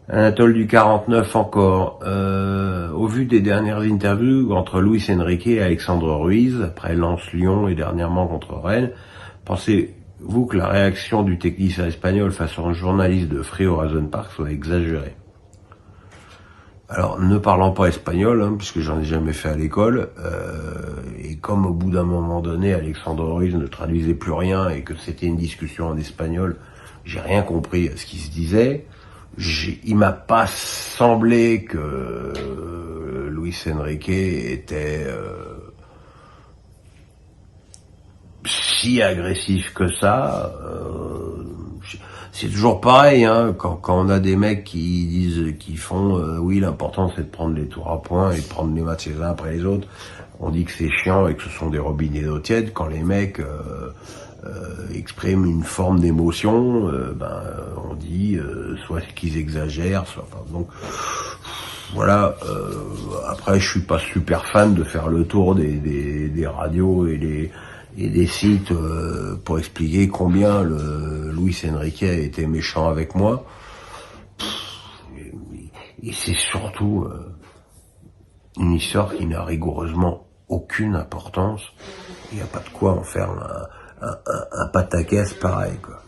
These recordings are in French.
Anatole du 49 encore. Au vu des dernières interviews entre Luis Enrique et Alexandre Ruiz, après Lens-Lyon et dernièrement contre Rennes, pensez-vous que la réaction du technicien espagnol face à un journaliste de Free Horizon Park soit exagérée? Alors, ne parlant pas espagnol, puisque j'en ai jamais fait à l'école, et comme au bout d'un moment donné, Alexandre Ruiz ne traduisait plus rien et que c'était une discussion en espagnol, j'ai rien compris à ce qui se disait. Il m'a pas semblé que Luis Enrique était si agressif que ça. C'est toujours pareil, quand on a des mecs qui disent, qui font, oui, l'important c'est de prendre les tours à points et de prendre les matchs les uns après les autres. On dit que c'est chiant et que ce sont des robinets d'eau tiède. Quand les mecs expriment une forme d'émotion, on dit soit qu'ils exagèrent, soit pas. Donc voilà. Après, je suis pas super fan de faire le tour des radios et des sites pour expliquer combien Luis Enrique a été méchant avec moi. Et c'est surtout une histoire qui n'a rigoureusement aucune importance. Il n'y a pas de quoi en faire un pataquès pareil, quoi.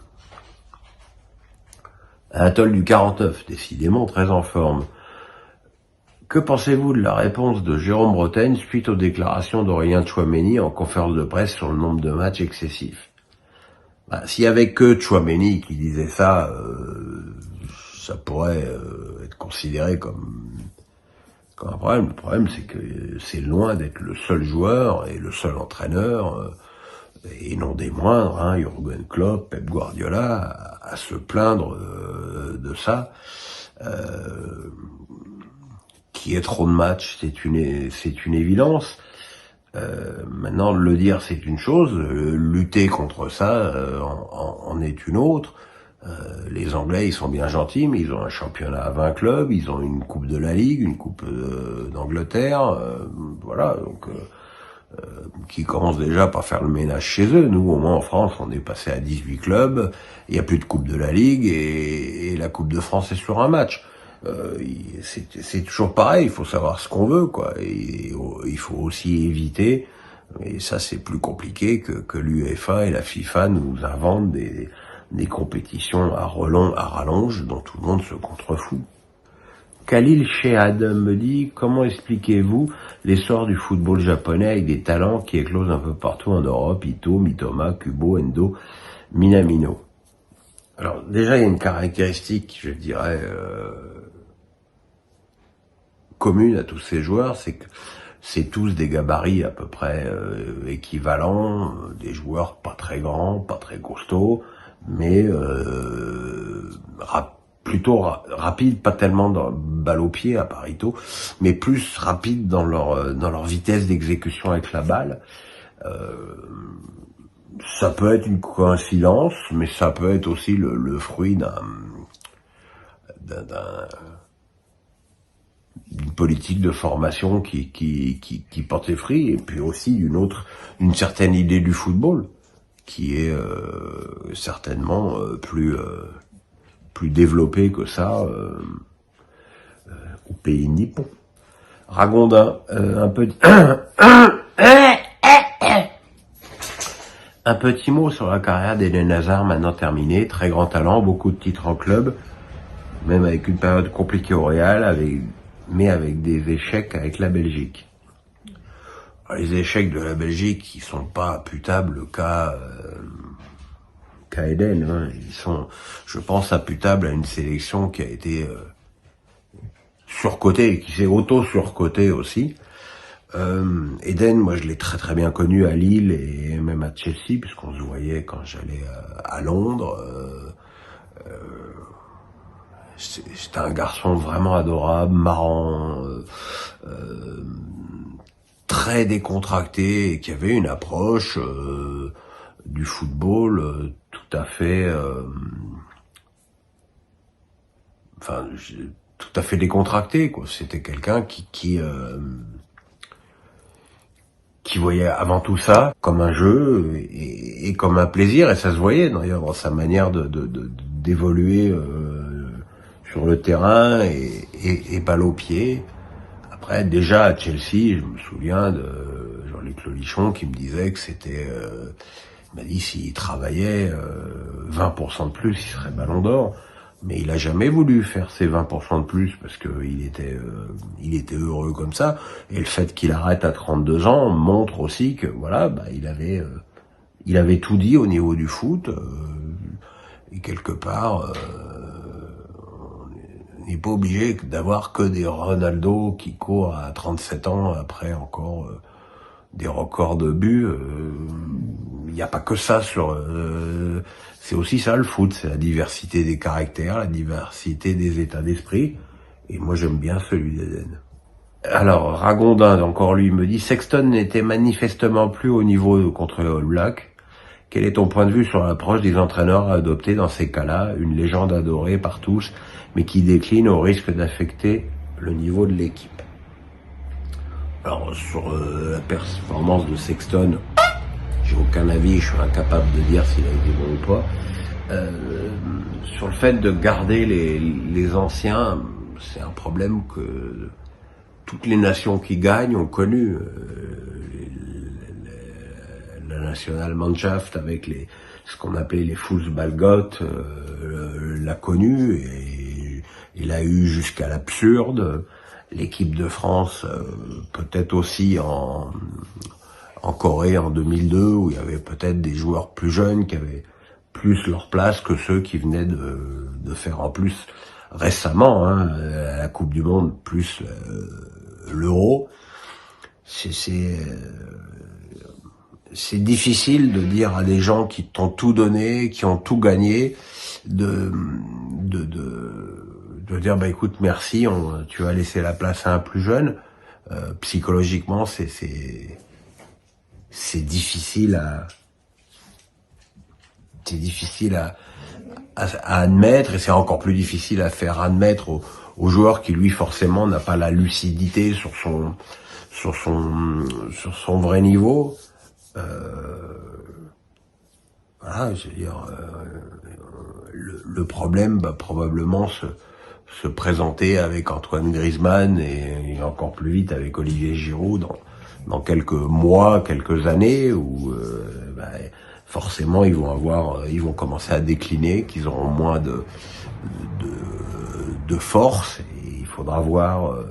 Anatole du 49, décidément très en forme. Que pensez-vous de la réponse de Jérôme Bretagne suite aux déclarations d'Aurélien Tchouaméni en conférence de presse sur le nombre de matchs excessifs? S'il y avait que Tchouaméni qui disait ça, ça pourrait être considéré comme un problème. Le problème, c'est que c'est loin d'être le seul joueur et le seul entraîneur, et non des moindres, Jürgen Klopp, Pep Guardiola, à se plaindre de ça. Qu'il y ait trop de matchs, c'est une évidence. Maintenant, le dire, c'est une chose. Lutter contre ça en est une autre. Les Anglais, ils sont bien gentils, mais ils ont un championnat à 20 clubs, ils ont une coupe de la Ligue, une coupe d'Angleterre, voilà, donc qui commencent déjà par faire le ménage chez eux. Nous, au moins en France, on est passé à 18 clubs, il n'y a plus de coupe de la Ligue, et la Coupe de France est sur un match. C'est toujours pareil, il faut savoir ce qu'on veut, quoi. Et il faut aussi éviter, et ça c'est plus compliqué, que l'UEFA et la FIFA nous inventent des compétitions à rallonge dont tout le monde se contrefout. Khalil Shehad me dit, comment expliquez-vous l'essor du football japonais avec des talents qui éclosent un peu partout en Europe, Ito, Mitoma, Kubo, Endo, Minamino? Alors déjà, il y a une caractéristique, je dirais, commune à tous ces joueurs, c'est que c'est tous des gabarits à peu près équivalents, des joueurs pas très grands, pas très costauds, mais plutôt rapides, pas tellement dans balle au pied à Parito, mais plus rapides dans leur vitesse d'exécution avec la balle. Ça peut être une coïncidence, mais ça peut être aussi le fruit d'une politique de formation qui porte ses fruits, et puis aussi d'une certaine idée du football qui est certainement plus développée que ça au pays nippon. Ragondin, un petit mot sur la carrière d'Eden Hazard, maintenant terminée. Très grand talent, beaucoup de titres en club, même avec une période compliquée au Real, mais avec des échecs avec la Belgique. Alors, les échecs de la Belgique, ils sont pas imputables qu'à Eden. Ils sont, je pense, imputables à une sélection qui a été surcotée, qui s'est auto-surcotée aussi. Eden, moi je l'ai très très bien connu à Lille et même à Chelsea, puisqu'on se voyait quand j'allais à Londres. C'était un garçon vraiment adorable, marrant, très décontracté, et qui avait une approche du football tout à fait tout à fait décontracté, quoi. C'était quelqu'un qui voyait avant tout ça comme un jeu et comme un plaisir, et ça se voyait d'ailleurs dans sa manière d'évoluer sur le terrain et balle au pied. Après, déjà à Chelsea, je me souviens de Jean-Luc Lolichon qui me disait que c'était, il m'a dit s'il travaillait 20% de plus, il serait Ballon d'Or. Mais il a jamais voulu faire ses 20% de plus parce que il était heureux comme ça. Et le fait qu'il arrête à 32 ans montre aussi que voilà, il avait tout dit au niveau du foot. Et quelque part, on n'est pas obligé d'avoir que des Ronaldo qui courent à 37 ans après encore des records de buts. Il n'y a pas que ça c'est aussi ça le foot, c'est la diversité des caractères, la diversité des états d'esprit. Et moi j'aime bien celui d'Eden. Alors Ragondin, encore lui, me dit Sexton n'était manifestement plus au niveau contre le All Black. Quel est ton point de vue sur l'approche des entraîneurs à adopter dans ces cas-là, une légende adorée par tous, mais qui décline au risque d'affecter le niveau de l'équipe? Alors sur la performance de Sexton, j'ai aucun avis, je suis incapable de dire s'il a été bon ou pas. Sur le fait de garder les anciens, c'est un problème que toutes les nations qui gagnent ont connu. La Nationalmannschaft avec ce qu'on appelait les Fußballgott l'a connu et il a eu jusqu'à l'absurde. L'équipe de France, peut-être aussi en Corée en 2002, où il y avait peut-être des joueurs plus jeunes qui avaient plus leur place que ceux qui venaient de faire en plus récemment, à la Coupe du Monde, plus l'Euro. C'est difficile de dire à des gens qui t'ont tout donné, qui ont tout gagné, de dire bah écoute merci, tu vas laisser la place à un plus jeune. Psychologiquement c'est difficile à admettre, et c'est encore plus difficile à faire admettre au joueur qui lui forcément n'a pas la lucidité sur son vrai niveau. Voilà, je veux dire, le problème va probablement se présenter avec Antoine Griezmann et encore plus vite avec Olivier Giroud dans quelques mois, quelques années où forcément ils vont commencer à décliner, qu'ils auront moins de force, et il faudra voir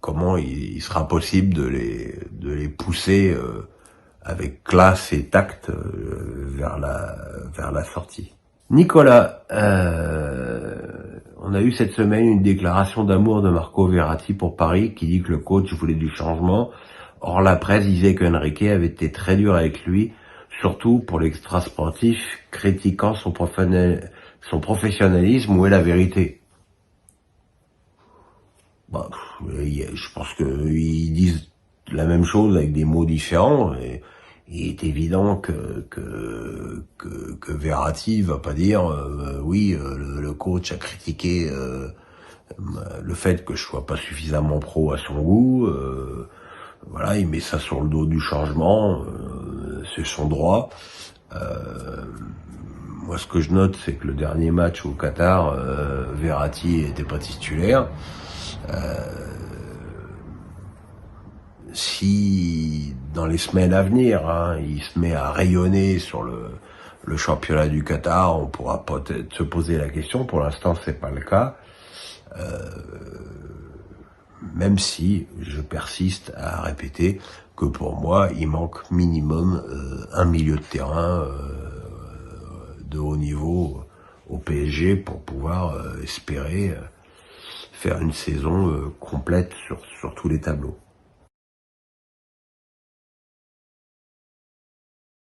comment il sera possible de les pousser avec classe et tact vers la sortie. Nicolas, on a eu cette semaine une déclaration d'amour de Marco Verratti pour Paris qui dit que le coach voulait du changement. Or la presse disait qu'Enrique avait été très dur avec lui, surtout pour l'extra-sportif, critiquant son professionnalisme. Où est la vérité? Je pense qu'ils disent la même chose avec des mots différents. Et il est évident que Verratti va pas dire le coach a critiqué le fait que je sois pas suffisamment pro à son goût. Voilà, il met ça sur le dos du changement. C'est son droit. Moi, ce que je note, c'est que le dernier match au Qatar, Verratti était pas titulaire. Si dans les semaines à venir, il se met à rayonner sur le championnat du Qatar, on pourra peut-être se poser la question. Pour l'instant, c'est pas le cas. Même si je persiste à répéter que pour moi, il manque minimum un milieu de terrain de haut niveau au PSG pour pouvoir espérer faire une saison complète sur tous les tableaux.